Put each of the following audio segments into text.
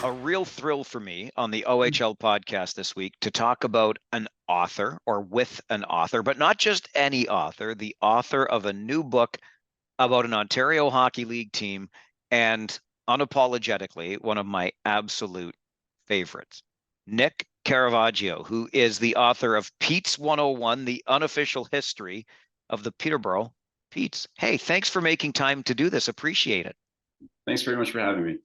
A real thrill for me on the OHL podcast this week to talk about an author or with an author, but not just any author, the author of a new book about an Ontario Hockey League team and unapologetically one of my absolute favorites, Nick Caravaggio, who is the author of Pete's 101, the unofficial history of the Peterborough Petes. Hey, thanks for making time to do this. Appreciate it. Thanks very much for having me.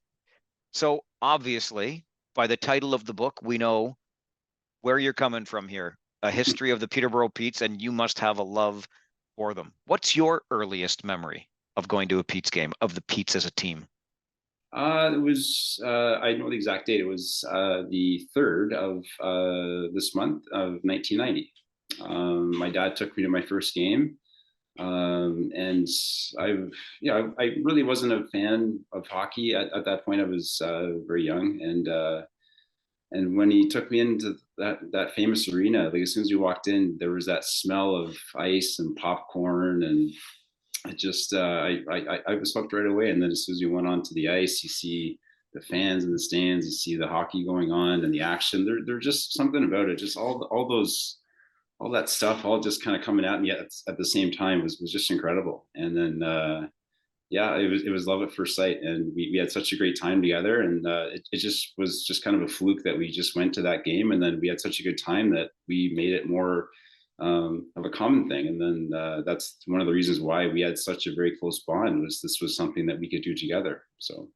So obviously, by the title of the book, we know where you're coming from here, a history of the Peterborough Petes, and you must have a love for them. What's your earliest memory of going to a Petes game, of the Petes as a team? It was, I know the exact date. It was the 3rd of this month of 1990. My dad took me to my first game. And I really wasn't a fan of hockey at that point. I was very young, and when he took me into that famous arena, like as soon as we walked in, there was that smell of ice and popcorn, and I just I was hooked right away. And then as soon as we went onto the ice, you see the fans in the stands, you see the hockey going on and the action. There's just something about it. Just all that stuff all just kind of coming at me at the same time was just incredible. And then it was love at first sight, and we had such a great time together. And it just was just kind of a fluke that we just went to that game, and then we had such a good time that we made it more of a common thing. And then that's one of the reasons why we had such a very close bond, was this was something that we could do together. So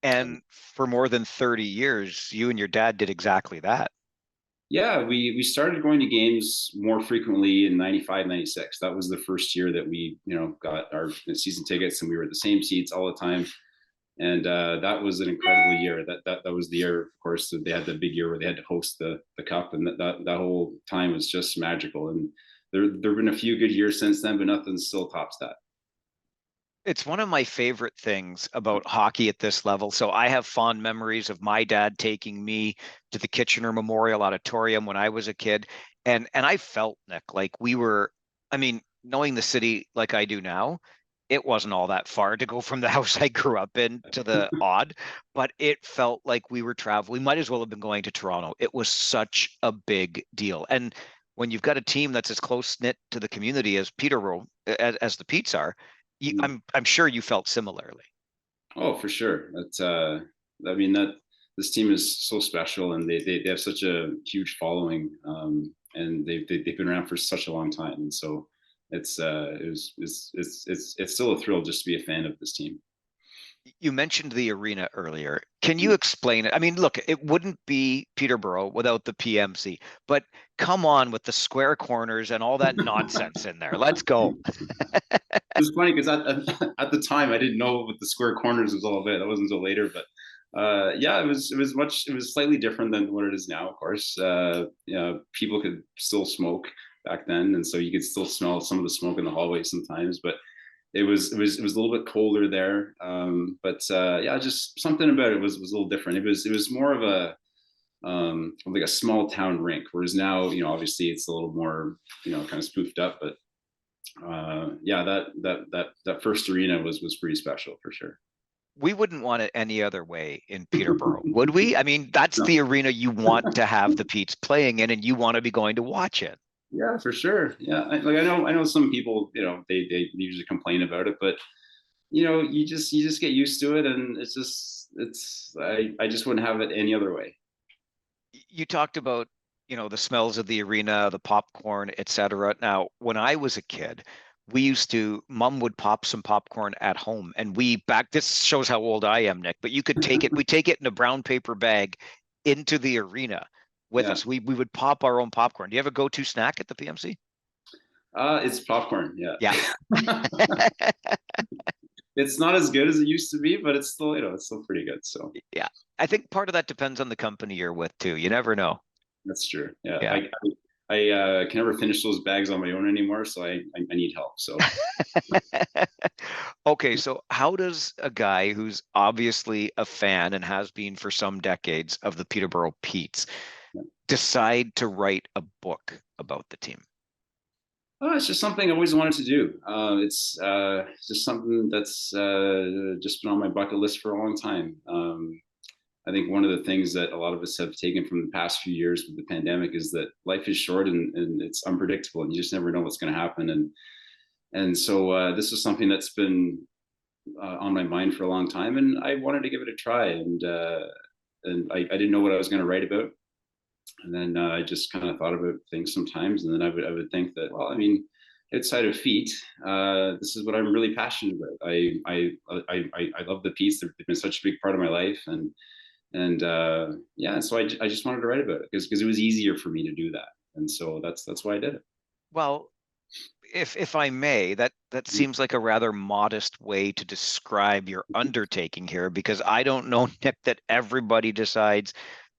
And for more than 30 years, you and your dad did exactly that. yeah, we started going to games more frequently in 95, 96. That was the first year that we, got our season tickets, and we were at the same seats all the time. And that was an incredible year. That was the year, of course, that they had the big year where they had to host the cup, and that whole time was just magical. And there've been a few good years since then, but nothing still tops that. It's one of my favorite things about hockey at this level. So I have fond memories of my dad taking me to the Kitchener Memorial Auditorium when I was a kid. And I felt, Nick, like we were, I mean, knowing the city like I do now, it wasn't all that far to go from the house I grew up in to the Odd, but it felt like we were traveling. We might as well have been going to Toronto. It was such a big deal. And when you've got a team that's as close knit to the community as Peterborough, as the Petes are, I'm sure you felt similarly. Oh, for sure. I mean, that this team is so special, and they have such a huge following, and they've been around for such a long time, and so it's still a thrill just to be a fan of this team. You mentioned the arena earlier. Can you explain it? I mean, look, it wouldn't be Peterborough without the PMC, but come on with the square corners and all that nonsense in there. Let's go. It's funny because at the time I didn't know what the square corners was all about. That wasn't until later, but it was slightly different than what it is now. Of course, people could still smoke back then, and so you could still smell some of the smoke in the hallway sometimes. But it was a little bit colder there. Just something about it was a little different. It was more of a like a small town rink, whereas now, obviously it's a little more, kind of spoofed up. But that first arena was pretty special for sure. We wouldn't want it any other way in Peterborough, would we? I mean, that's No. the arena you want to have the Petes playing in, and you want to be going to watch it. Yeah, for sure. Yeah, I know some people, they usually complain about it, but you just get used to it, and I just wouldn't have it any other way. You talked about, the smells of the arena, the popcorn, etc. Now, when I was a kid, mom would pop some popcorn at home, and this shows how old I am, Nick, but you could we take it in a brown paper bag into the arena with us. We would pop our own popcorn. Do you have a go-to snack at the PMC? It's popcorn. Yeah. Yeah. It's not as good as it used to be, but it's still pretty good. So yeah, I think part of that depends on the company you're with too. You never know. That's true. Yeah. I can never finish those bags on my own anymore, so I need help. So okay, so how does a guy who's obviously a fan and has been for some decades of the Peterborough Petes decide to write a book about the team? Oh, it's just something I always wanted to do. It's just something that's just been on my bucket list for a long time. I think one of the things that a lot of us have taken from the past few years with the pandemic is that life is short and it's unpredictable, and you just never know what's going to happen. And so this is something that's been on my mind for a long time, and I wanted to give it a try. And I didn't know what I was going to write about, and then I just kind of thought about things sometimes, and then I would think that, well, I mean, outside of feet, this is what I'm really passionate about. I love the Petes. They've been such a big part of my life, and yeah, so I just wanted to write about it because it was easier for me to do that, and so that's why I did it. Well, if I may, that seems like a rather modest way to describe your undertaking here, because I don't know, Nick, that everybody decides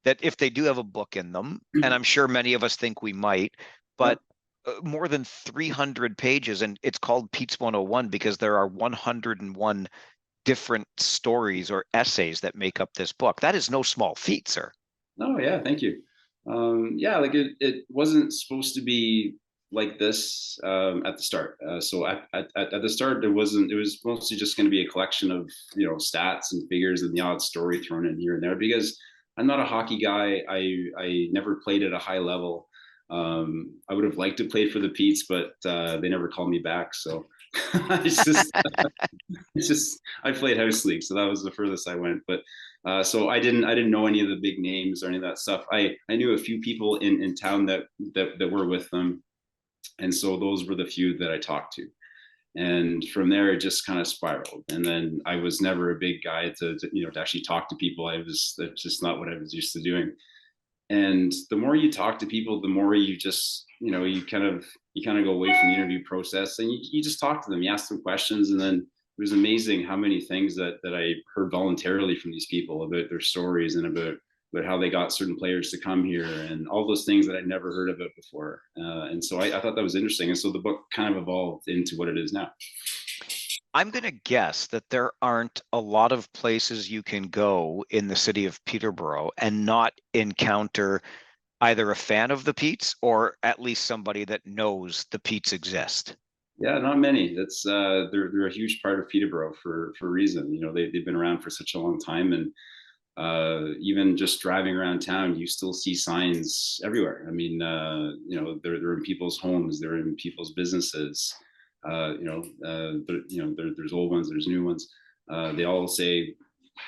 that if they do have a book in them, and I'm sure many of us think we might, but more than 300 pages, and it's called Pete's 101 because there are 101 different stories or essays that make up this book. That is no small feat, sir. Oh yeah, thank you. Yeah, like it wasn't supposed to be like this at the start. So at the start, it was mostly just going to be a collection of stats and figures and the odd story thrown in here and there, because I'm not a hockey guy. I never played at a high level. I would have liked to play for the Petes, but they never called me back. So it's just it's just I played house league, so that was the furthest I went. But so I didn't know any of the big names or any of that stuff. I knew a few people in town that were with them, and so those were the few that I talked to. And from there, it just kind of spiraled. And then I was never a big guy to actually talk to people. That's just not what I was used to doing. And the more you talk to people, the more you just you kind of go away from the interview process, and you just talk to them, you ask them questions. And then it was amazing how many things that I heard voluntarily from these people about their stories and about how they got certain players to come here and all those things that I'd never heard about before. And so I thought that was interesting. And so the book kind of evolved into what it is now. I'm going to guess that there aren't a lot of places you can go in the city of Peterborough and not encounter either a fan of the Petes or at least somebody that knows the Petes exist. Yeah, not many. That's they're a huge part of Peterborough for a reason. They've been around for such a long time, and even just driving around town, you still see signs everywhere. I mean, they're in people's homes, they're in people's businesses. There's old ones, there's new ones. They all say,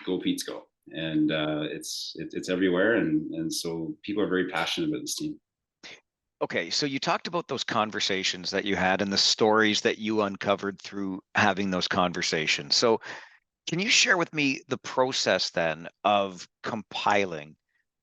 "Go Petes, go!" And it's everywhere, and so people are very passionate about this team. Okay, so you talked about those conversations that you had and the stories that you uncovered through having those conversations. So can you share with me the process then of compiling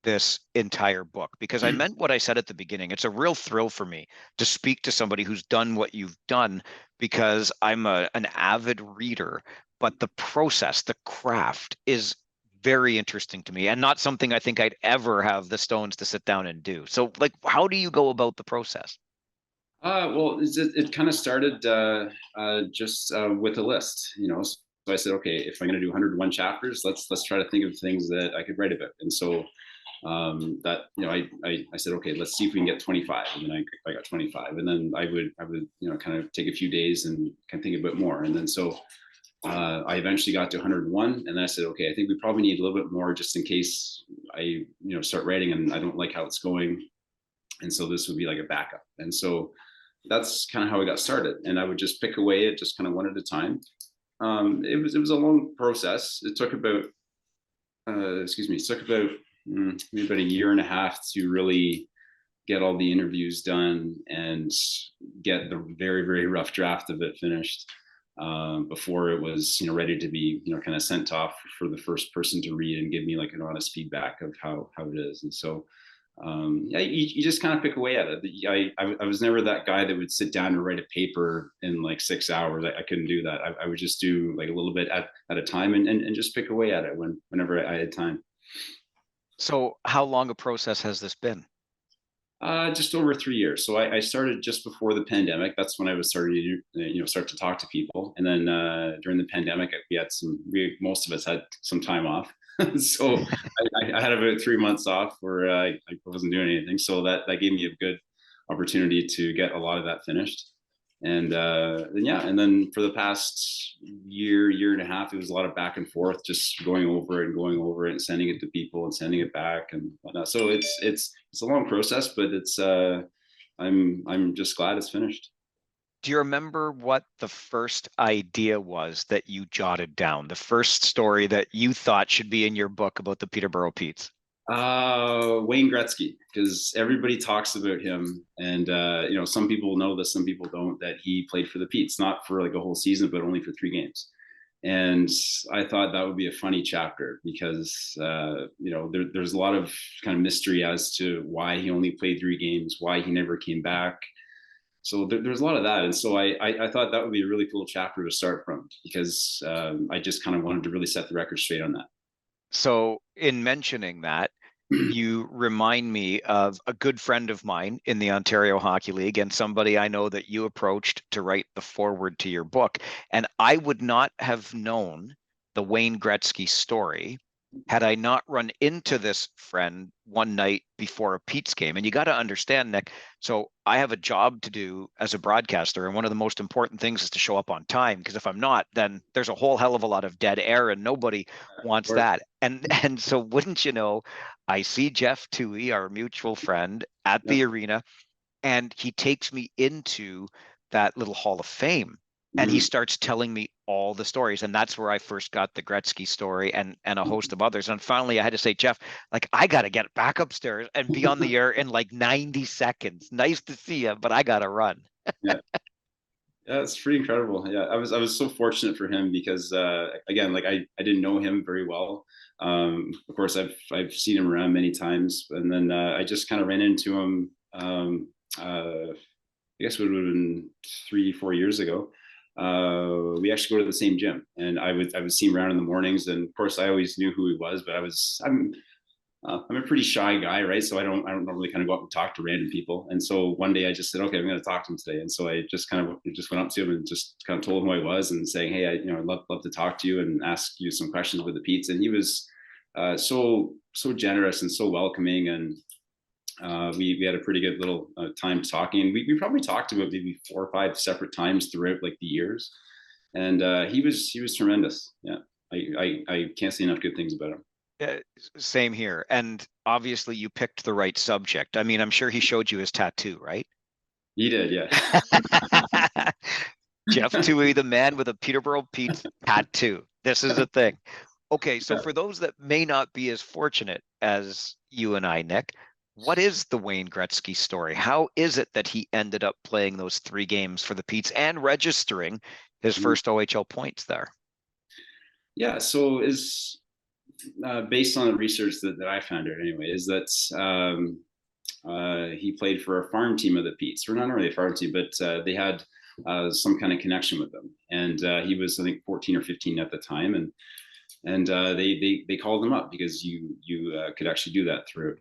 this entire book? Because I meant what I said at the beginning. It's a real thrill for me to speak to somebody who's done what you've done, because I'm an avid reader, but the process, the craft is very interesting to me and not something I think I'd ever have the stones to sit down and do. So like, how do you go about the process? Well, it kind of started just with a list. So I said, okay, if I'm going to do 101 chapters, let's try to think of things that I could write about. And so that I said, okay, let's see if we can get 25. And then I got 25, and then I would kind of take a few days and kind of think a bit more. And then so I eventually got to 101, and then I said, okay, I think we probably need a little bit more just in case I start writing and I don't like how it's going. And so this would be like a backup. And so that's kind of how I got started. And I would just pick away at just kind of one at a time. It was a long process. It took about maybe about a year and a half to really get all the interviews done and get the very, very rough draft of it finished before it was ready to be kind of sent off for the first person to read and give me like an honest feedback of how it is. And so yeah, you just kind of pick away at it. I was never that guy that would sit down and write a paper in like 6 hours. I couldn't do that. I would just do like a little bit at a time and just pick away at it whenever I had time. So how long a process has this been? Just over 3 years. So I started just before the pandemic. That's when I was starting to start to talk to people. And then during the pandemic, most of us had some time off. So I had about 3 months off where I wasn't doing anything. So that gave me a good opportunity to get a lot of that finished. And then for the past year and a half, it was a lot of back and forth, just going over it and sending it to people and sending it back and whatnot. So it's a long process, but I'm just glad it's finished. Do you remember what the first idea was that you jotted down? The first story that you thought should be in your book about the Peterborough Petes? Wayne Gretzky, because everybody talks about him, and some people know this, some people don't, that he played for the Petes, not for like a whole season, but only for 3 games. And I thought that would be a funny chapter because there's a lot of kind of mystery as to why he only played 3 games, why he never came back. So there's a lot of that, and so I thought that would be a really cool chapter to start from because I just kind of wanted to really set the record straight on that. So, in mentioning that, you remind me of a good friend of mine in the Ontario Hockey League and somebody I know that you approached to write the foreword to your book. And I would not have known the Wayne Gretzky story had I not run into this friend one night before a Pete's game. And you got to understand, Nick, so I have a job to do as a broadcaster. And one of the most important things is to show up on time, because if I'm not, then there's a whole hell of a lot of dead air and nobody wants that. And so wouldn't you know, I see Jeff Toohey, our mutual friend, at the arena, and he takes me into that little Hall of Fame. And he starts telling me all the stories. And that's where I first got the Gretzky story and a host of others. And finally, I had to say, Jeff, like, I got to get back upstairs and be on the air in like 90 seconds. Nice to see you, but I got to run. Yeah. Yeah, it's pretty incredible. Yeah, I was so fortunate for him because again, like I didn't know him very well. Of course, I've seen him around many times, and then I just kind of ran into him. I guess it would have been 3-4 years ago. We actually go to the same gym, and I would see him around in the mornings, and of course, I always knew who he was, but I'm a pretty shy guy, right? So I don't normally kind of go up and talk to random people. And so one day I just said, okay, I'm going to talk to him today. And so I just went up to him and just kind of told him who I was and saying, hey, I'd love to talk to you and ask you some questions with the Petes. And he was so generous and so welcoming. And we had a pretty good little time talking. And we probably talked about maybe 4 or 5 separate times throughout like the years. And he was tremendous. Yeah, I can't say enough good things about him. Same here. And obviously you picked the right subject. I mean, I'm sure he showed you his tattoo, right? He did, yeah. Jeff Toohey, the man with a Peterborough Petes tattoo. This is a thing. Okay, so for those that may not be as fortunate as you and I, Nick, what is the Wayne Gretzky story? How is it that he ended up playing those 3 games for the Petes and registering his first OHL points there? Yeah, so is based on the research that I found out anyway, is that he played for a farm team of the Petes, or not really a farm team, but they had some kind of connection with them. And he was, I think, 14 or 15 at the time, and they called him up because you could actually do that through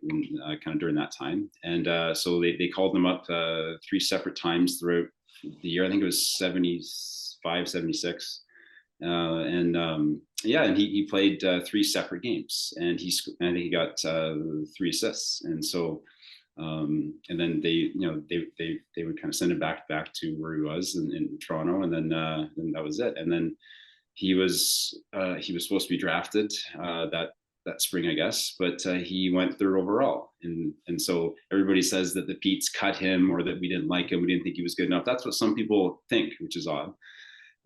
kind of during that time. And so they called him up 3 separate times throughout the year. I think it was 75, 76. And he played 3 separate games, and I think he got 3 assists. And so, and then they would kind of send him back to where he was in Toronto, and then that was it. And then he was supposed to be drafted that spring, I guess, but he went 3rd overall, and so everybody says that the Petes cut him or that we didn't like him, we didn't think he was good enough. That's what some people think, which is odd.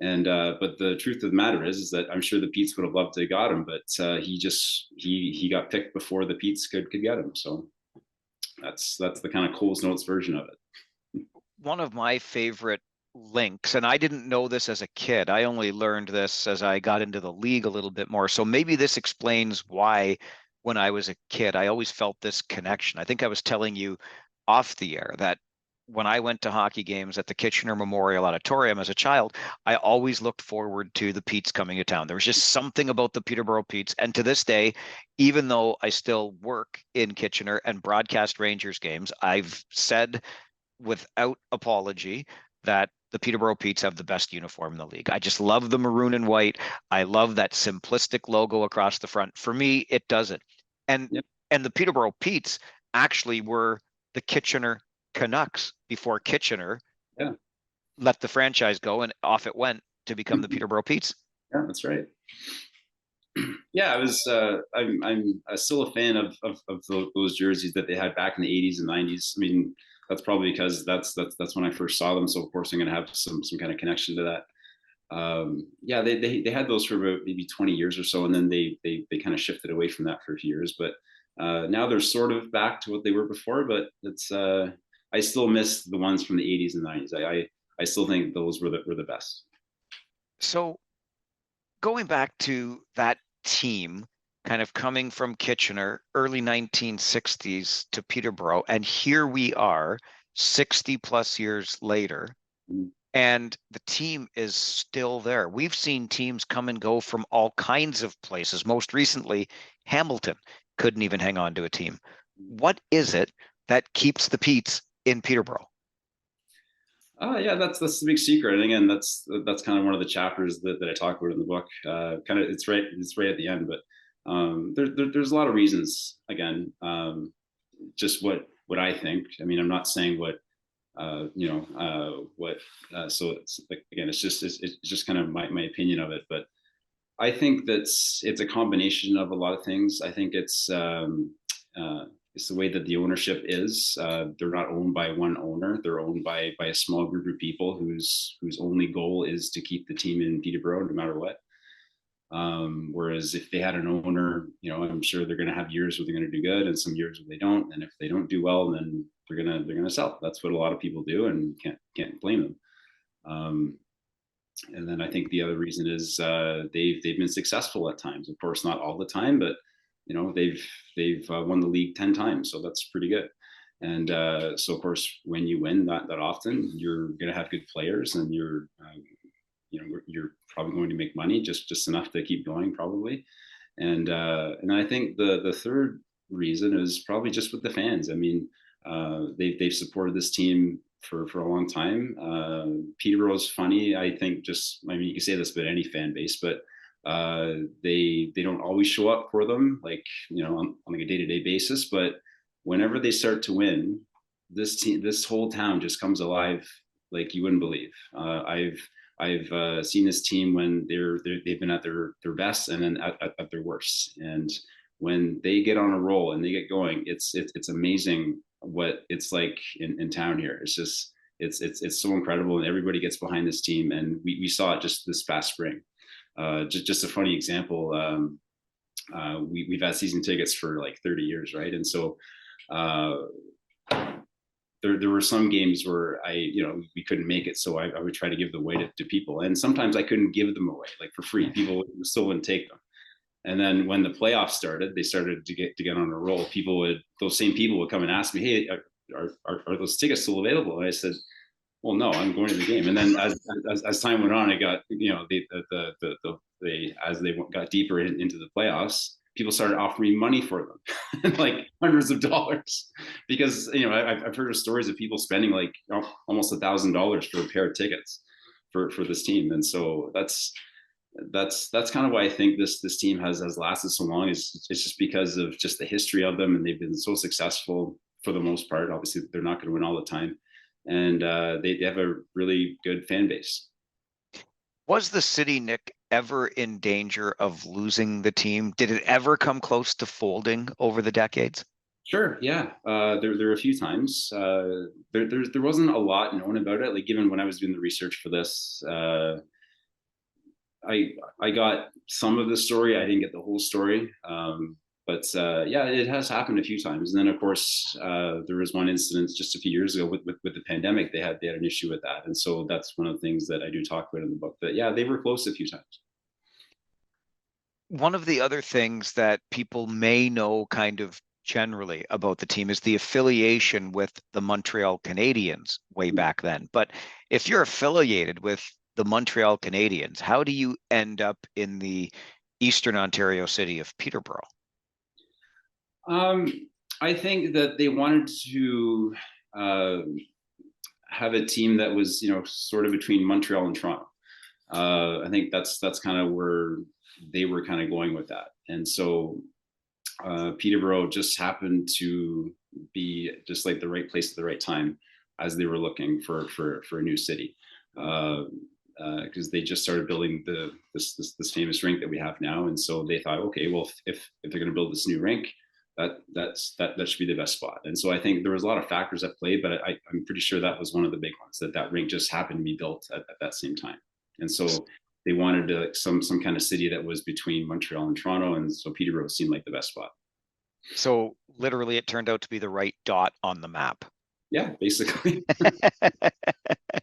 And but the truth of the matter is that I'm sure the Petes would have loved to have got him, but he got picked before the Petes could get him. So that's the kind of Coles Notes version of it. One of my favorite links, and I didn't know this as a kid. I only learned this as I got into the league a little bit more. So maybe this explains why when I was a kid, I always felt this connection. I think I was telling you off the air that when I went to hockey games at the Kitchener Memorial Auditorium as a child, I always looked forward to the Petes coming to town. There was just something about the Peterborough Petes. And to this day, even though I still work in Kitchener and broadcast Rangers games, I've said without apology that the Peterborough Petes have the best uniform in the league. I just love the maroon and white. I love that simplistic logo across the front. For me, it does it. And the Peterborough Petes actually were the Kitchener Canucks before Kitchener let the franchise go, and off it went to become the Peterborough Petes. Yeah, that's right. Yeah, I was. I'm still a fan of those jerseys that they had back in the '80s and '90s. I mean, that's probably because that's when I first saw them. So of course I'm going to have some kind of connection to that. Yeah, they had those for about maybe 20 years or so, and then they kind of shifted away from that for a few years. But now they're sort of back to what they were before. But it's I still miss the ones from the '80s and '90s. I still think those were the best. So going back to that team, kind of coming from Kitchener, early 1960s to Peterborough, and here we are 60 plus years later, Mm-hmm. and the team is still there. We've seen teams come and go from all kinds of places. Most recently, Hamilton couldn't even hang on to a team. What is it that keeps the Petes in Peterborough? Yeah, that's the big secret. And again, that's kind of one of the chapters that I talk about in the book. Kind of it's right at the end, but there's a lot of reasons. Again, just what I think. I mean, I'm not saying what what. So it's like, again, it's just kind of my opinion of it. But I think it's a combination of a lot of things. I think it's the way that the ownership is. They're not owned by one owner. They're owned by a small group of people whose only goal is to keep the team in Peterborough no matter what. Whereas if they had an owner, I'm sure they're going to have years where they're going to do good and some years where they don't. And if they don't do well, then they're gonna sell. That's what a lot of people do, and can't blame them. And then I think the other reason is they've been successful at times. Of course, not all the time, but they've won the league 10 times, so that's pretty good. And so of course, when you win that often, you're going to have good players, and you're probably going to make money, just enough to keep going, probably. And I think the third reason is probably just with the fans. I mean, they've supported this team for a long time. Peterborough's funny. I think you can say this about any fan base, but they don't always show up for them, like, on like a day-to-day basis. But whenever they start to win, this whole town just comes alive like you wouldn't believe. I've seen this team when they've been at their best, and then at their worst. And when they get on a roll and they get going, it's amazing what it's like in town here. It's just it's so incredible, and everybody gets behind this team. And we saw it just this past spring. Just a funny example. We've had season tickets for like 30 years, right? And so there were some games where we couldn't make it, so I would try to give the away to people, and sometimes I couldn't give them away like for free. People still wouldn't take them. And then when the playoffs started, they started to get on a roll. Those same people would come and ask me, "Hey, are those tickets still available?" And I said, "Well, no, I'm going to the game." And then as time went on, it got as they got deeper into the playoffs, people started offering money for them, like hundreds of dollars, because I've heard of stories of people spending like almost $1,000 for a pair of tickets for this team. And so that's kind of why I think this team has lasted so long. It's just because of just the history of them, and they've been so successful for the most part. Obviously, they're not going to win all the time, and they have a really good fan base. Was the city, Nick, ever in danger of losing the team? Did it ever come close to folding over the decades? Sure, yeah. There were a few times. There wasn't a lot known about it. Like, given when I was doing the research for this, I got some of the story. I didn't get the whole story. But yeah, it has happened a few times. And then of course, there was one incident just a few years ago with the pandemic. They had an issue with that, and so that's one of the things that I do talk about in the book. But yeah, they were close a few times. One of the other things that people may know kind of generally about the team is the affiliation with the Montreal Canadiens way back then. But if you're affiliated with the Montreal Canadiens, how do you end up in the Eastern Ontario city of Peterborough? I think that they wanted to have a team that was, sort of between Montreal and Toronto. I think that's kind of where they were kind of going with that. And so Peterborough just happened to be just like the right place at the right time as they were looking for a new city. because they just started building this famous rink that we have now, and so they thought, okay, well, if they're going to build this new rink, that should be the best spot. And so I think there was a lot of factors at play, but I'm pretty sure that was one of the big ones, that rink just happened to be built at that same time. And so they wanted some kind of city that was between Montreal and Toronto, and so Peterborough seemed like the best spot. So literally, it turned out to be the right dot on the map. Yeah, basically.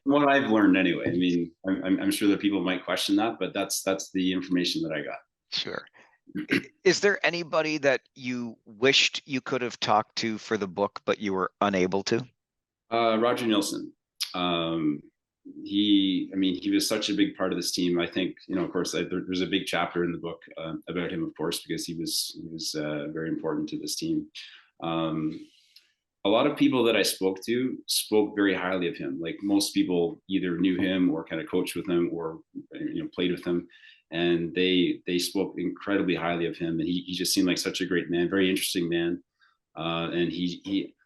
What I've learned anyway. I mean, I'm sure that people might question that, but that's the information that I got. Sure. Is there anybody that you wished you could have talked to for the book, but you were unable to? Roger Nielsen. He was such a big part of this team. I think, of course, there's a big chapter in the book about him, of course, because he was very important to this team. A lot of people that I spoke to spoke very highly of him. Like, most people either knew him or kind of coached with him or played with him, and they spoke incredibly highly of him. And he just seemed like such a great man, very interesting man. And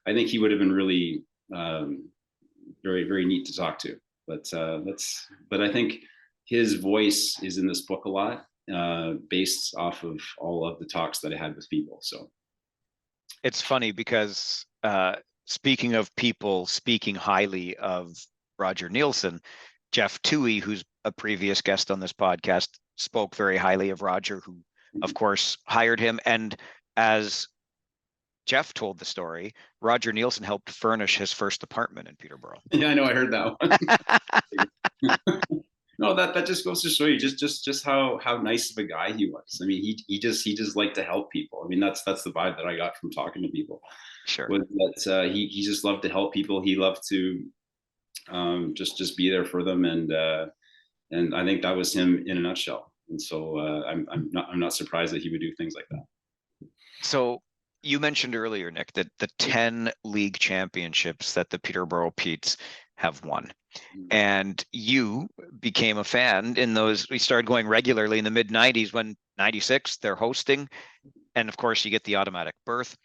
I think he would have been really very, very neat to talk to. But I think his voice is in this book a lot, based off of all of the talks that I had with people. So it's funny because speaking of people speaking highly of Roger Nielsen, Jeff Toohey, who's a previous guest on this podcast, spoke very highly of Roger, who, of course, hired him. And as Jeff told the story, Roger Nielsen helped furnish his first apartment in Peterborough. Yeah, I know. I heard that one. No, that just goes to show you just how nice of a guy he was. I mean, he just liked to help people. I mean, that's the vibe that I got from talking to people. Sure. Was that he just loved to help people. He loved to just be there for them, and I think that was him in a nutshell. And so I'm not surprised that he would do things like that. So you mentioned earlier, Nick, that the 10 league championships that the Peterborough Petes have won. And you became a fan in those. We started going regularly in the mid 90s, when 96 they're hosting. And of course you get the automatic berth.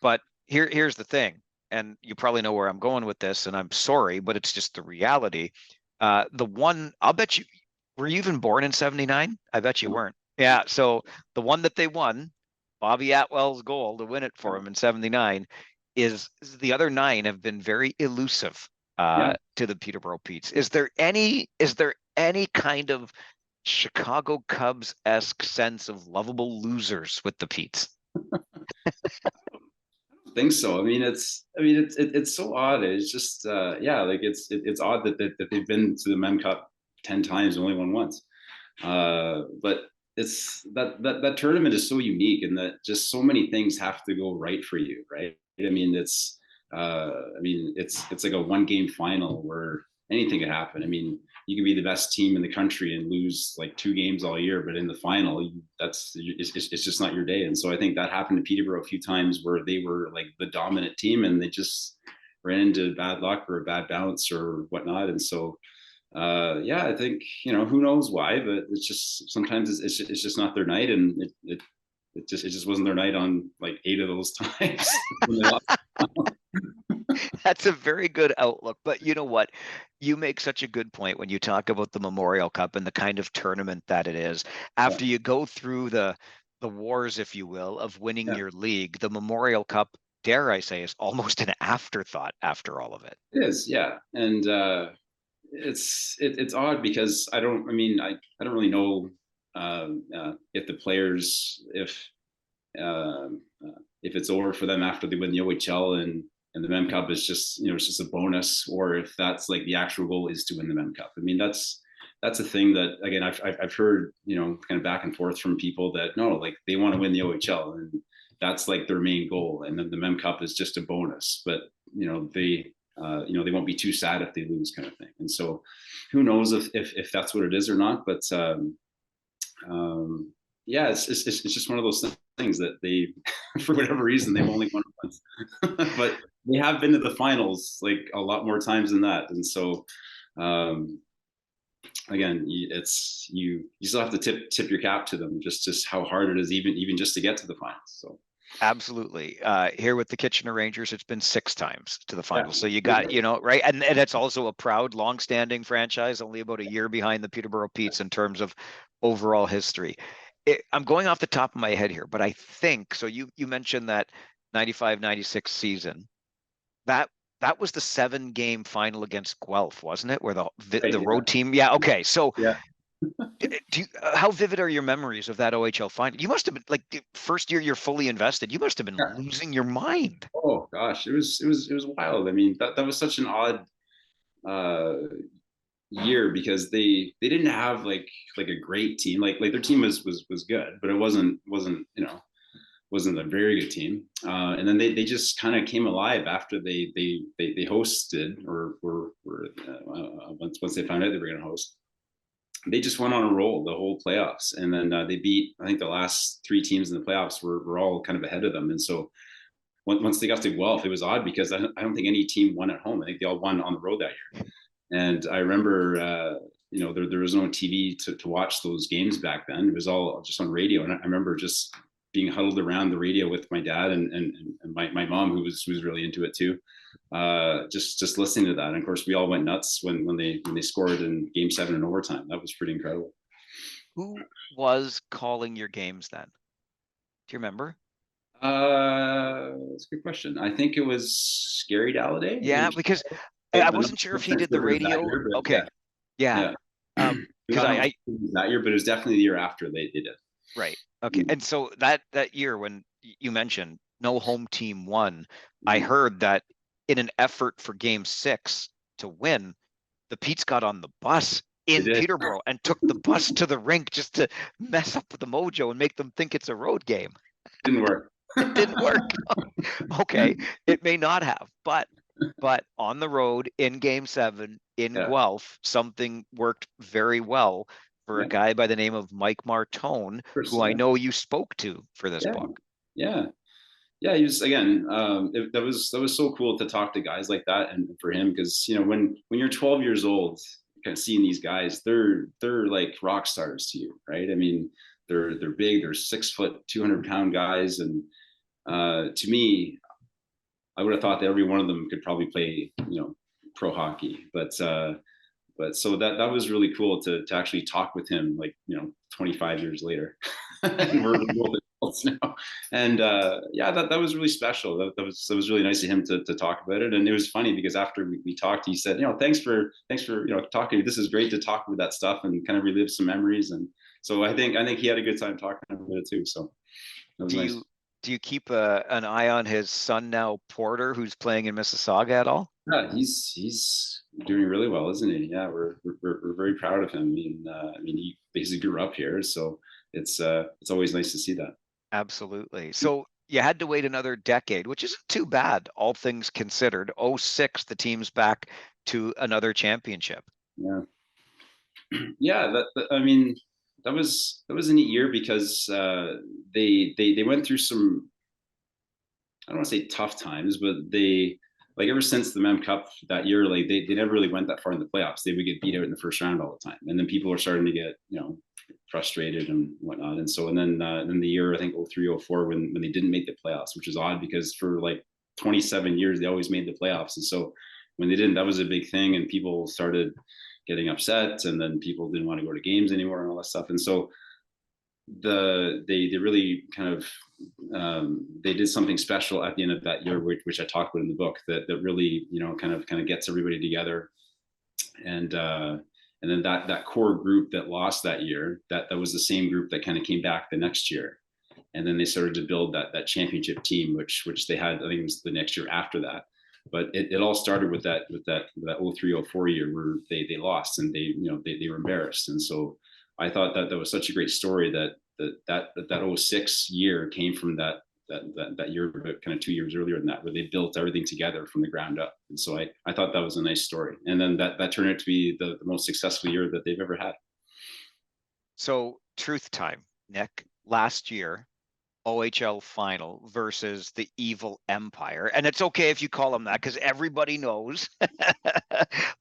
But here's the thing, and you probably know where I'm going with this, and I'm sorry, but it's just the reality. The one, I'll bet you, were you even born in 79? I bet you weren't. Yeah. So the one that they won, Bobby Atwell's goal to win it for him in 79, is the other 9 have been very elusive to the Peterborough Petes. Is there any kind of Chicago Cubs-esque sense of lovable losers with the Petes? I don't think so. I mean, it's so odd. It's just like it's odd that they've been to the Mem Cup 10 times and only won once. But it's that tournament is so unique, and that just so many things have to go right for you, right? I mean, it's like a 1-game final where anything could happen. I mean, you could be the best team in the country and lose like 2 games all year, but in the final, it's just not your day. And so I think that happened to Peterborough a few times, where they were like the dominant team and they just ran into bad luck or a bad bounce or whatnot. And so I think, who knows why, but it's just sometimes it's just not their night, and it just wasn't their night on like 8 of those times. That's a very good outlook. But you know what? You make such a good point when you talk about the Memorial Cup and the kind of tournament that it is. After you go through the wars, if you will, of winning your league, the Memorial Cup, dare I say, is almost an afterthought after all of it. It is, yeah. And it's odd because I don't really know if the players, if it's over for them after they win the OHL and the Mem Cup is just, it's just a bonus, or if that's like the actual goal is to win the Mem Cup. I mean, that's a thing that, again, I've heard, kind of back and forth from people that no, like they want to win the OHL and that's like their main goal, and then the Mem Cup is just a bonus. But they won't be too sad if they lose, kind of thing. And so who knows if that's what it is or not, but it's just one of those things that they, for whatever reason, they've only won once, but they have been to the finals like a lot more times than that. And so again, you still have to tip your cap to them, just how hard it is, even just to get to the finals. So Absolutely. Here with the Kitchener Rangers, it's been 6 times to the final. Yeah. So you got, right. And it's also a proud, long-standing franchise, only about a year behind the Peterborough Petes in terms of overall history. I'm going off the top of my head here, but I think so. You mentioned that 95-96 season. That that was the 7-game final against Guelph, wasn't it? Where the Right, the yeah. road team. Yeah. Okay. So Yeah. how vivid are your memories of that OHL final? You must have been like the first year you're fully invested. You must have been Yeah. losing your mind. Oh gosh, it was wild. I mean, that was such an odd uh year because they didn't have like a great team. Like their team was good, but it wasn't a very good team. And then they just kind of came alive after they hosted or once they found out they were going to host. They just went on a roll the whole playoffs, and then they beat, I think, the last 3 teams in the playoffs were all kind of ahead of them. And so once they got to Guelph, it was odd because I don't think any team won at home. I think they all won on the road that year. And I remember, there was no TV to watch those games back then. It was all just on radio. And I remember just being huddled around the radio with my dad and my mom, who was really into it too. Just listening to that. And of course, we all went nuts when they scored in Game 7 in overtime. That was pretty incredible. Who was calling your games then? Do you remember? That's a good question. I think it was Gary Dalladay. Yeah, because I I'm wasn't sure if he did the sure it was that radio. year, but Okay. Yeah. yeah. Because I that year, but it was definitely the year after they did. right. Okay. And so that year when you mentioned no home team won, I heard that in an effort for Game 6 to win, the Petes got on the bus in Peterborough and took the bus to the rink just to mess up with the mojo and make them think it's a road game. Didn't work. It didn't work. Okay, it may not have, but on the road in Game 7 in Guelph, something worked very well for a guy by the name of Mike Martone, who I know you spoke to for this book. Yeah. He was, again, that was so cool to talk to guys like that, and for him, because when you're 12 years old, kind of seeing these guys, they're like rock stars to you, right? I mean, they're big, they're 6 foot, 200-pound guys, and to me, I would have thought that every one of them could probably play, pro hockey, but so that was really cool to actually talk with him, 25 years later. And we're adults now, and that was really special. That was really nice of him to talk about it. And it was funny because after we talked, he said, thanks for talking. This is great to talk about that stuff and kind of relive some memories. And so I think he had a good time talking about it too. So that was nice. Do you keep an eye on his son now, Porter, who's playing in Mississauga at all? Yeah, he's doing really well, isn't he? Yeah, we're very proud of him. I mean, he basically grew up here, so it's always nice to see that. Absolutely. So you had to wait another decade, which isn't too bad, all things considered. 06, the team's back to another championship. Yeah. Yeah, I mean, that was a neat year because they went through some, I don't want to say tough times, but they, ever since the Mem Cup that year, they never really went that far in the playoffs. They would get beat out in the first round all the time, and then people were starting to get frustrated and whatnot. And so then the year, I think 03-04, when they didn't make the playoffs, which is odd because for 27 years they always made the playoffs, and so when they didn't, that was a big thing, and people started getting upset, and then people didn't want to go to games anymore and all that stuff. And so they really kind of they did something special at the end of that year, which I talked about in the book, that really kind of gets everybody together. And then that core group that lost that year, that was the same group that kind of came back the next year, and then they started to build that championship team, which they had, I think it was the next year after that. But it all started with that 03-04 year where they lost, and they were embarrassed. And so I thought that was such a great story that 06 year came from that year, but kind of 2 years earlier than that, where they built everything together from the ground up. And so I thought that was a nice story. And then that turned out to be the most successful year that they've ever had. So truth time, Nick, last year, OHL final versus the Evil Empire. And it's okay if you call them that, because everybody knows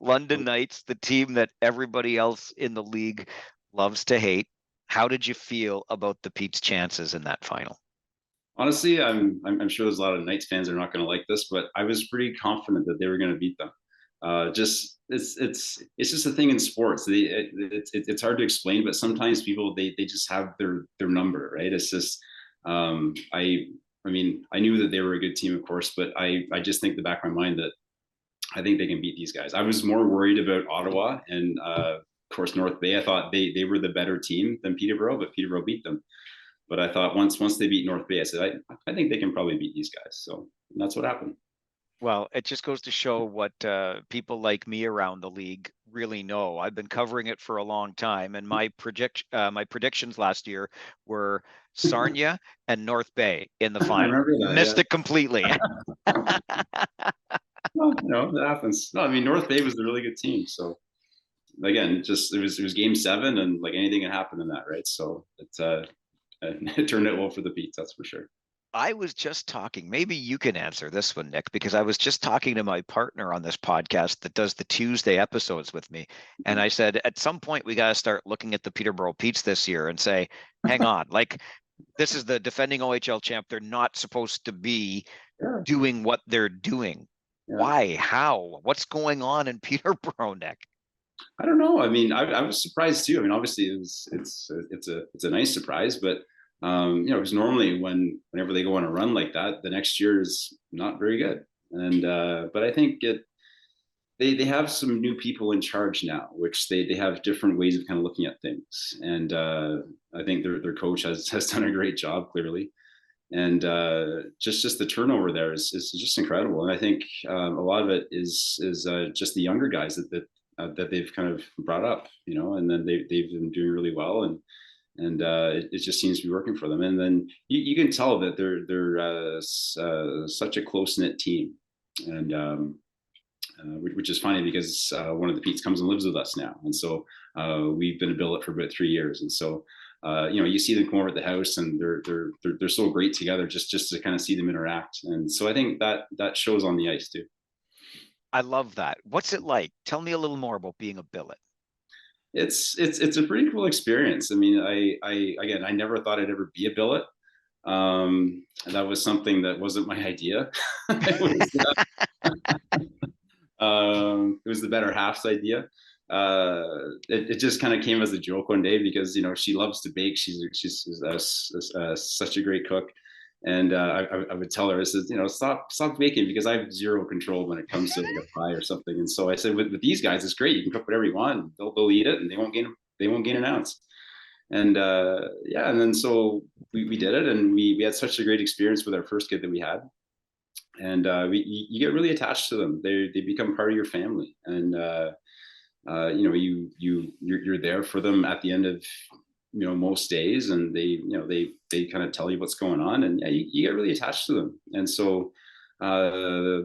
London Knights, the team that everybody else in the league loves to hate. How did you feel about the Pete's chances in that final? Honestly, I'm sure there's a lot of Knights fans that are not going to like this, but I was pretty confident that they were going to beat them. Just it's just a thing in sports. It's hard to explain, but sometimes people they just have their number, right? It's just I mean I knew that they were a good team, of course, but I just think the back of my mind that I think they can beat these guys. I was more worried about Ottawa and of course North Bay. I thought they were the better team than Peterborough, but Peterborough beat them. But I thought once they beat North Bay, I said I think they can probably beat these guys. So that's what happened. Well, it just goes to show what people like me around the league really know. I've been covering it for a long time, and my predictions last year were Sarnia and North Bay in the I final. remember that. Missed it completely. Well, that happens. No, I mean North Bay was a really good team. So again, just it was game 7, and like anything can happen in that, right? So it turned out well for the Petes, that's for sure. I was just talking, maybe you can answer this one, Nick, because I was just talking to my partner on this podcast that does the Tuesday episodes with me. And I said, at some point, we got to start looking at the Peterborough Petes this year and say, hang on, like this is the defending OHL champ. They're not supposed to be Yeah, doing what they're doing. yeah. Why? How? What's going on in Peterborough, Nick? I don't know. I mean, I was surprised too. I mean, obviously it's a nice surprise, but because normally whenever they go on a run like that, the next year is not very good. And but I think they have some new people in charge now, which they have different ways of kind of looking at things. And I think their coach has done a great job, clearly. And just the turnover there is just incredible. And I think a lot of it is just the younger guys that they've kind of brought up, and then they've been doing really well, and it just seems to be working for them. And then you can tell that they're such a close knit team, and which is funny because one of the Petes comes and lives with us now, and so we've been a billet for about 3 years, and so. You see them come over at the house, and they're so great together. Just to kind of see them interact, and so I think that shows on the ice too. I love that. What's it like? Tell me a little more about being a billet. It's a pretty cool experience. I mean, I never thought I'd ever be a billet. That was something that wasn't my idea. It was the better half's idea. It just kind of came as a joke one day because she loves to bake. She's such a great cook, and I would tell her, I said, stop baking because I have zero control when it comes to like a pie or something. And so I said, with these guys, it's great. You can cook whatever you want. They'll eat it, and they won't gain an ounce. And yeah, and then so we did it, and we had such a great experience with our first kid that we had. And you get really attached to them. They become part of your family, and you're there for them at the end of most days, and they kind of tell you what's going on, and yeah, you get really attached to them. And so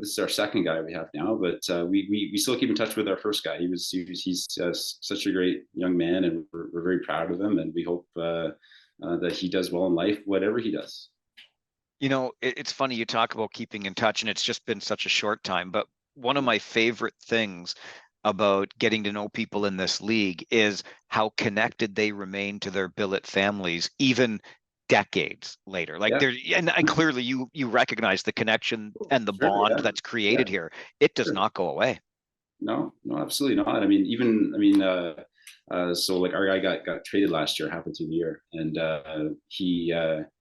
this is our second guy we have now, but we still keep in touch with our first guy. He's such a great young man, and we're very proud of him, and we hope that he does well in life, whatever he does. It's funny you talk about keeping in touch, and it's just been such a short time, but one of my favorite things about getting to know people in this league is how connected they remain to their billet families, even decades later. Like clearly you recognize the connection and the bond that's created here. It does not go away. No, absolutely not. I mean, so like our guy got traded last year, halfway through the year, and he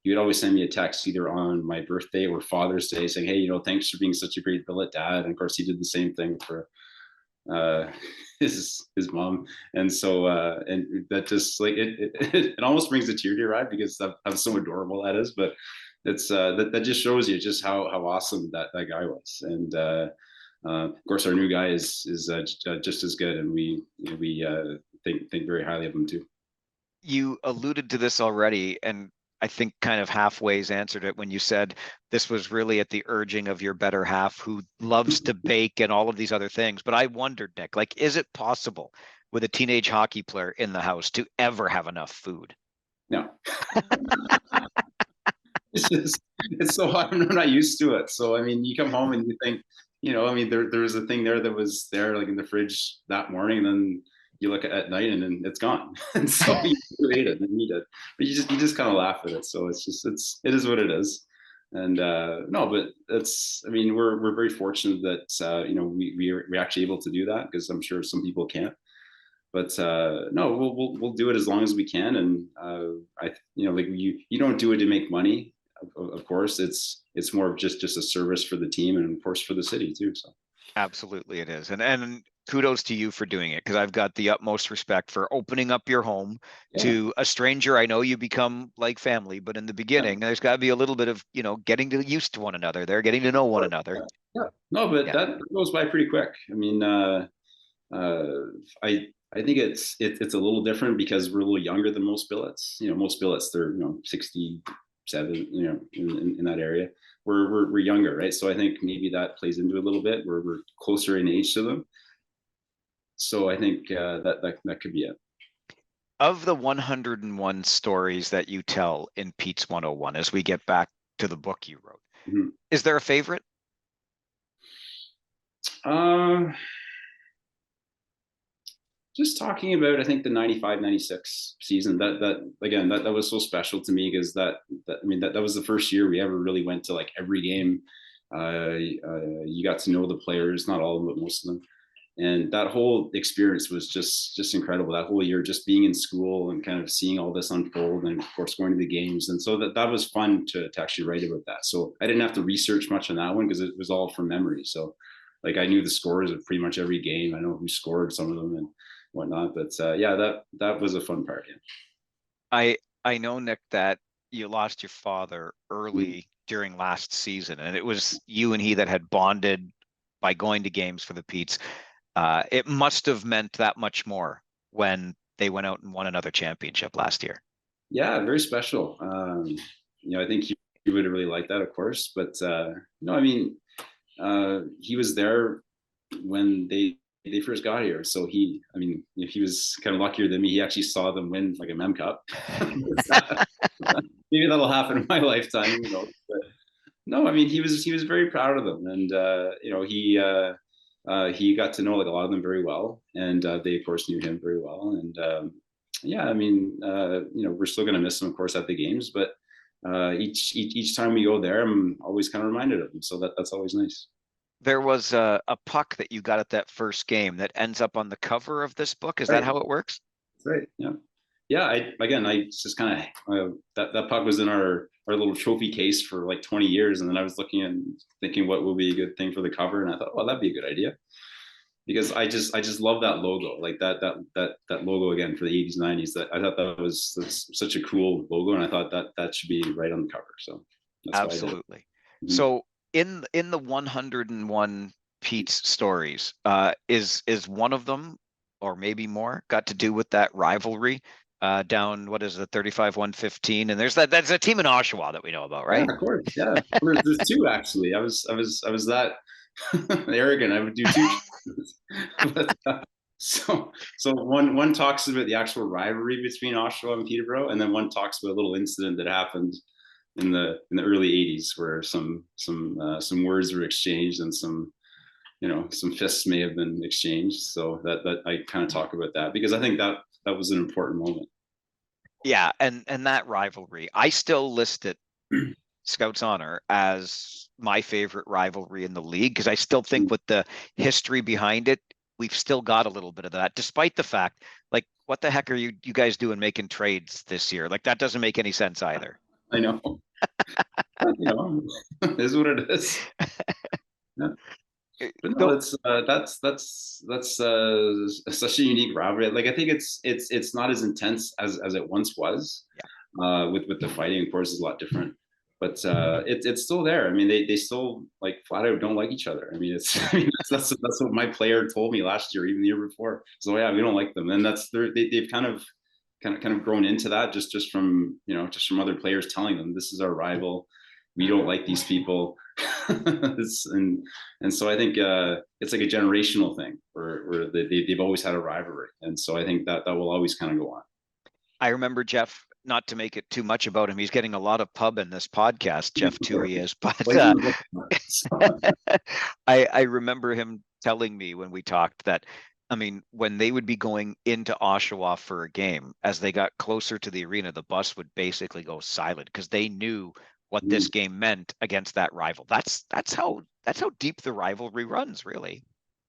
would always send me a text either on my birthday or Father's Day saying, hey, thanks for being such a great billet dad. And of course he did the same thing for his mom. And so and that just like it almost brings a tear to your eye because how so adorable that is. But it's that just shows you just how awesome that guy was. And of course our new guy is just as good, and we think very highly of him too. You alluded to this already, and I think kind of halfways answered it when you said this was really at the urging of your better half, who loves to bake and all of these other things. But I wondered, Nick, like, is it possible with a teenage hockey player in the house to ever have enough food? No. It's so hard. I'm not used to it. So I mean, you come home and you think, I mean, there was a thing there that was there like in the fridge that morning, and then you look at night and then it's gone. And so you ate it and eat it, but you just kind of laugh at it. So it is what it is. And no, but that's, I mean, we're very fortunate that we're actually able to do that, because I'm sure some people can't. But no, we'll do it as long as we can. And like you don't do it to make money. Of course, it's more of just a service for the team, and of course for the city too. So Absolutely, it is. And kudos to you for doing it, because I've got the utmost respect for opening up your home yeah, to a stranger. I know you become like family, but in the yeah, beginning, there's got to be a little bit of, getting to used to one another. They're getting to know one another. yeah, yeah. No, but Yeah. that goes by pretty quick. I mean, uh, I think it's a little different because we're a little younger than most billets. Most billets, they're 67, in that area. We're younger, right? So I think maybe that plays into a little bit. We're closer in age to them. So I think that could be it. Of the 101 stories that you tell in Pete's 101, as we get back to the book you wrote, Mhm. is there a favorite? Uh, just talking about, I think, the 95-96 season, that again, that was so special to me, because that was the first year we ever really went to like every game. You got to know the players, not all of them, but most of them. And that whole experience was just incredible. That whole year, just being in school and kind of seeing all this unfold, and of course going to the games. And so that was fun to actually write about that. So I didn't have to research much on that one, because it was all from memory. So like I knew the scores of pretty much every game. I know who scored some of them and whatnot. But yeah, that was a fun part. Yeah. I know, Nick, that you lost your father Mhm. early during last season, and it was you and he that had bonded by going to games for the Petes. It must have meant that much more when they went out and won another championship last year. Yeah, very special. I think he would have really liked that, of course. But no, I mean, he was there when they first got here. So I mean, he was kind of luckier than me. He actually saw them win like a Mem Cup. Maybe that'll happen in my lifetime, But no, I mean, he was very proud of them, and he got to know like a lot of them very well, and they of course knew him very well, and yeah, I mean, we're still gonna miss him, of course, at the games, but each time we go there, I'm always kind of reminded of him, so that's always nice. There was a puck that you got at that first game that ends up on the cover of this book. Is that Right, how it works? right, yeah. Yeah, I just kind of that puck was in our little trophy case for like 20 years, and then I was looking and thinking what would be a good thing for the cover, and I thought, well, that'd be a good idea, because I just love that logo, like that logo again for the 80s 90s. That I thought that's such a cool logo, and I thought that should be right on the cover. So that's why I did it. Absolutely. Mhm. So in the 101 Pete's stories, is one of them, or maybe more, got to do with that rivalry down, what is it, 35-115? And that's a team in Oshawa that we know about, Yeah, right? of course. Yeah, there's two actually. I was that arrogant. I would do two. But, so one talks about the actual rivalry between Oshawa and Peterborough, and then one talks about a little incident that happened in the early 80s, where some words were exchanged, and some fists may have been exchanged. So that I kind of talk about that, because I think that was an important moment. Yeah, and that rivalry, I still list it, Scouts Honor, as my favorite rivalry in the league, because I still think with the history behind it, we've still got a little bit of that, despite the fact, like, what the heck are you guys doing making trades this year? Like, that doesn't make any sense either. I know. It is what it is. Yeah. But no, Though, that's such a unique rivalry. Like I think it's not as intense as it once was. yeah, With the fighting, of course, is a lot different. But it's still there. I mean, they still like flat out don't like each other. I mean, I mean, that's what my player told me last year, even the year before. So yeah, we don't like them, and they've kind of grown into that, just from other players telling them this is our rival. We don't like these people. And so I think it's like a generational thing, where they've always had a rivalry, and so I think that will always kind of go on. I remember Jeff, not to make it too much about him, he's getting a lot of pub in this podcast, Jeff Tui is, but I remember him telling me when we talked that, I mean, when they would be going into Oshawa for a game, as they got closer to the arena, the bus would basically go silent because they knew what this game meant against that rival. That's how deep the rivalry runs, really.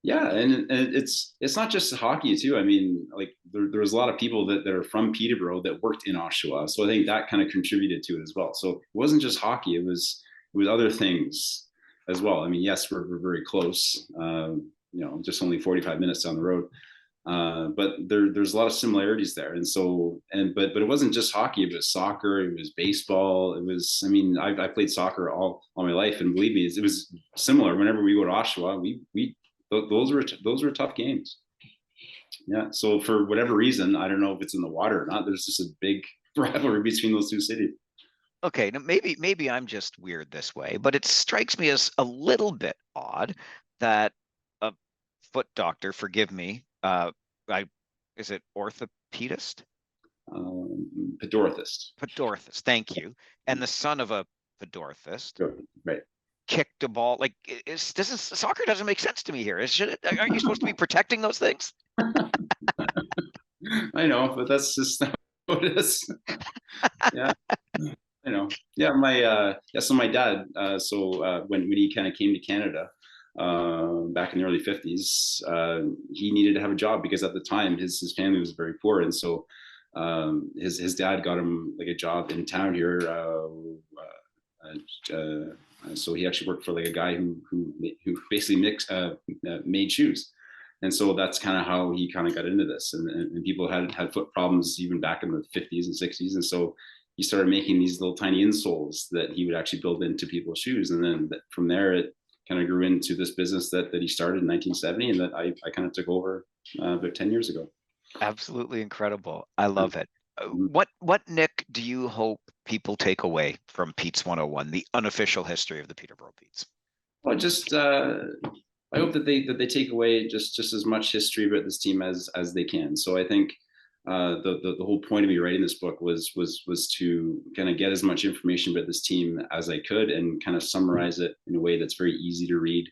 Yeah, and it's not just hockey too. I mean, like there was a lot of people that are from Peterborough that worked in Oshawa, so I think that kind of contributed to it as well. So it wasn't just hockey; it was other things as well. I mean, yes, we're very close. Just only 45 minutes down the road, but there's a lot of similarities there. And so but it wasn't just hockey. It was soccer. It was baseball. It was. I mean, I played soccer all my life, and believe me, it was similar. Whenever we go to Oshawa, we those were tough games. Yeah. So for whatever reason, I don't know if it's in the water or not, there's just a big rivalry between those two cities. Okay, now maybe I'm just weird this way, but it strikes me as a little bit odd that a foot doctor, forgive me, is it orthopedist? Pedorthist. Pedorthist, thank you. And the son of a pedorthist Right. kicked a ball. Like, soccer doesn't make sense to me here. Aren't you supposed to be protecting those things? I know, but that's just what it is. Yeah. I know. Yeah, so my dad, when he kind of came to Canada back in the early 50s, he needed to have a job because at the time his family was very poor, and so his dad got him like a job in town here. So he actually worked for like a guy who basically made shoes. And so that's kind of how he kind of got into this. And people had foot problems even back in the 50s and 60s. And so he started making these little tiny insoles that he would actually build into people's shoes. And then from there, it kind of grew into this business that he started in 1970 and that I kind of took over about 10 years ago. Absolutely incredible. I love it. What, Nick, do you hope people take away from Pete's 101, the unofficial history of the Peterborough Petes? Well, just I hope that they take away just as much history about this team as they can. So I think the whole point of me writing this book was to kind of get as much information about this team as I could and kind of summarize it in a way that's very easy to read.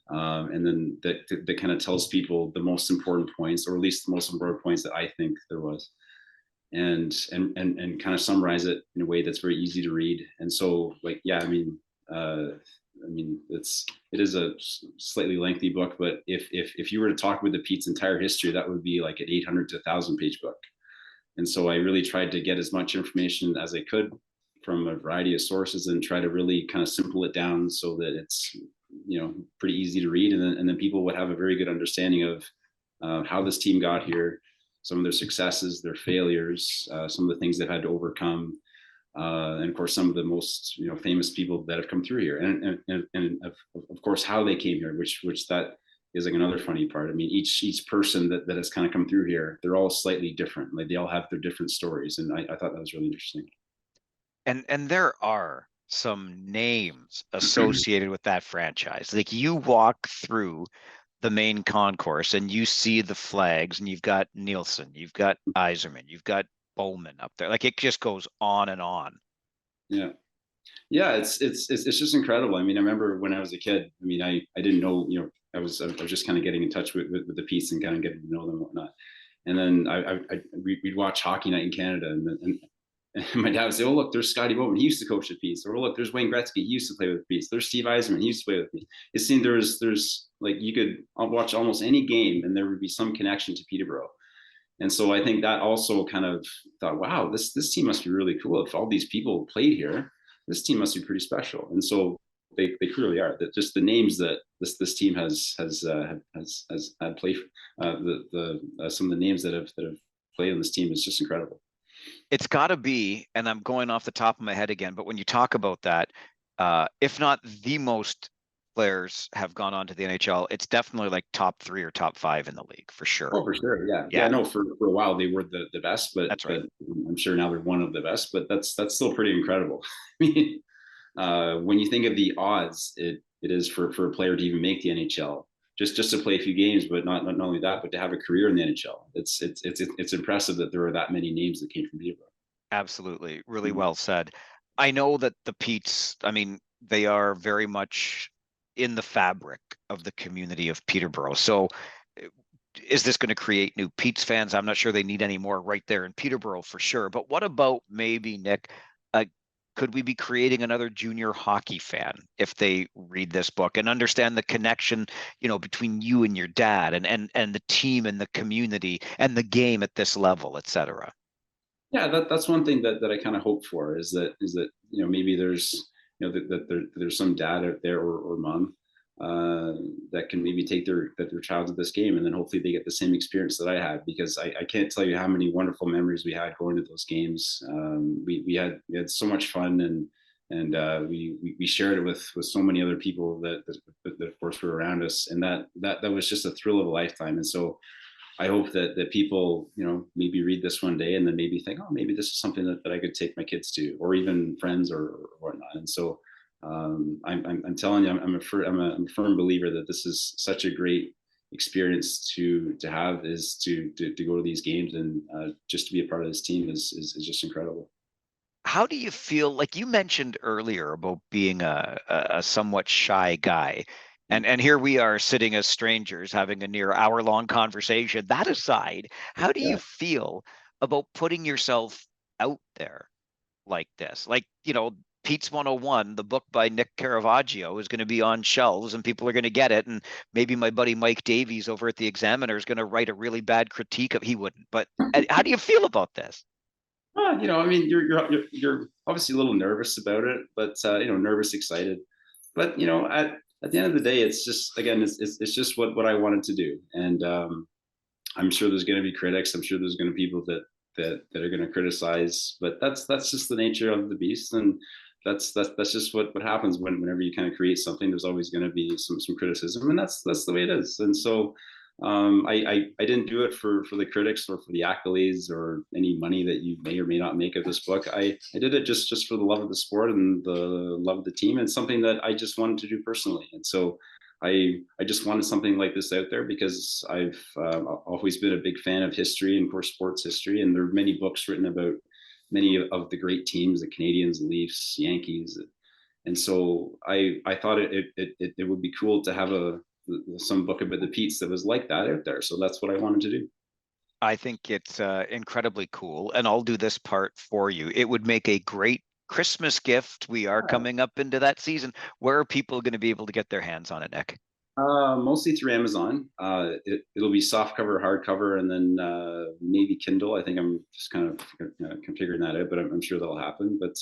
And then that kind of tells people the most important points, or at least the most important points that I think there was, and kind of summarize it in a way that's very easy to read. And so, like, yeah, I mean, it is a slightly lengthy book, but if you were to talk with the Pete's entire history, that would be like an 800 to 1,000 page book. And so I really tried to get as much information as I could from a variety of sources and try to really kind of simple it down so that it's pretty easy to read, and then people would have a very good understanding of how this team got here, some of their successes, their failures, some of the things they've had to overcome. And of course, some of the most famous people that have come through here, and of course how they came here, which that is like another funny part. I mean, each person that has kind of come through here, they're all slightly different. Like they all have their different stories, and I thought that was really interesting. And there are some names associated with that franchise. Like you walk through the main concourse and you see the flags, and you've got Nielsen, you've got Iserman, you've got Bowman up there. Like it just goes on and on. Yeah. It's just incredible. I mean, I remember when I was a kid, I mean, I didn't know, I was just kind of getting in touch with the Petes and kind of getting to know them and whatnot. And then we'd watch Hockey Night in Canada, and my dad would say, "Oh, look, there's Scotty Bowman. He used to coach the Petes." Or, "Oh, look, there's Wayne Gretzky. He used to play with the Petes. There's Steve Yzerman. He used to play with me." It seemed there's like you could watch almost any game and there would be some connection to Peterborough. And so I think that also kind of thought, wow, this team must be really cool. If all these people played here, this team must be pretty special. And so they clearly are. That just the names that this team has had played, some of the names that have played on this team is just incredible. It's got to be, and I'm going off the top of my head again, but when you talk about that, if not the most players have gone on to the NHL, it's definitely like top 3 or top 5 in the league for sure. Oh, for sure. Yeah. No, for a while they were the best, but that's right. I'm sure now they're one of the best, but that's still pretty incredible. I mean, when you think of the odds, it is for a player to even make the NHL, just to play a few games, but not only that, but to have a career in the NHL. It's impressive that there are that many names that came from Peterborough. Absolutely. Really well said. I know that the Petes, I mean, they are very much in the fabric of the community of Peterborough. So is this going to create new Petes fans? I'm not sure they need any more right there in Peterborough for sure. But what about maybe, Nick, could we be creating another junior hockey fan if they read this book and understand the connection, between you and your dad and the team and the community and the game at this level, et cetera? Yeah, that's one thing that I kind of hope for is that maybe there's there's some dad out there or mom that can maybe take their child to this game, and then hopefully they get the same experience that I had, because I can't tell you how many wonderful memories we had going to those games. We had so much fun, and we shared it with so many other people that of course were around us, and that was just a thrill of a lifetime. And so I hope that people, maybe read this one day and then maybe think, oh, maybe this is something that I could take my kids to, or even friends or whatnot. And so I'm telling you, I'm a firm believer that this is such a great experience to have, is to go to these games, and just to be a part of this team is just incredible. How do you feel, like you mentioned earlier about being a somewhat shy guy? And here we are sitting as strangers having a near hour-long conversation. That aside, how do you Yeah. feel about putting yourself out there like this? Like, Pete's 101, the book by Nick Caravaggio, is going to be on shelves and people are going to get it. And maybe my buddy Mike Davies over at the Examiner is going to write a really bad critique of, he wouldn't. But how do you feel about this? I mean, you're obviously a little nervous about it, but nervous, excited. But at the end of the day, it's just, again, it's just what I wanted to do, and I'm sure there's going to be critics. I'm sure there's going to be people that are going to criticize, but that's just the nature of the beast, and that's just what happens whenever you kind of create something. There's always going to be some criticism, and that's the way it is. And so I didn't do it for the critics or for the accolades or any money that you may or may not make of this book. I did it just for the love of the sport and the love of the team, and something that I just wanted to do personally. And so I just wanted something like this out there, because I've always been a big fan of history and, of course, sports history, and there are many books written about many of the great teams, the Canadians, Leafs, Yankees. And so I thought it would be cool to have some book about the Petes that was like that out there. So that's what I wanted to do. I think it's incredibly cool, and I'll do this part for you. It would make a great Christmas gift. We are coming up into that season. Where are people going to be able to get their hands on it, Nick? Mostly through Amazon. It'll be soft cover, hardcover, and then maybe Kindle. I think I'm just kind of figuring that out, but I'm sure that'll happen. But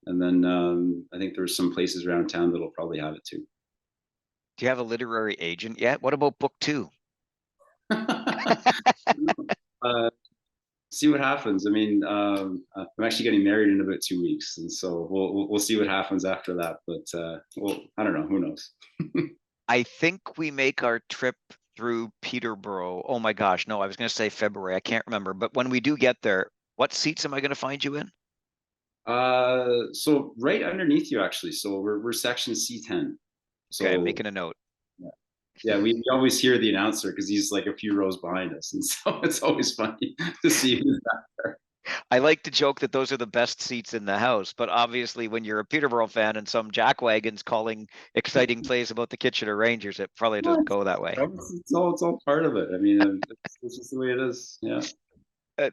and then I think there's some places around town that'll probably have it too. Do you have a literary agent yet? What about book 2? uh, See what happens. I mean, I'm actually getting married in about 2 weeks, and so we'll see what happens after that. But well, I don't know. Who knows? I think we make our trip through Peterborough. Oh my gosh, no, I was going to say February. I can't remember. But when we do get there, what seats am I going to find you in? So right underneath you, actually. So we're section C10. Okay, I'm So making a note. yeah, we always hear the announcer because he's like a few rows behind us, and so it's always funny to see who's back there. I like to joke that those are the best seats in the house, but obviously when you're a Peterborough fan and some jackwagons calling exciting plays about the Kitchener Rangers, it probably doesn't go that way. It's all part of it. I mean, it's just the way it is. Yeah.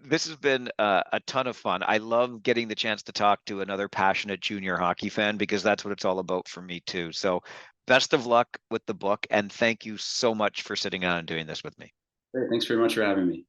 This has been a ton of fun. I love getting the chance to talk to another passionate junior hockey fan, because that's what it's all about for me too. So best of luck with the book, and thank you so much for sitting down and doing this with me. Great. Thanks very much for having me.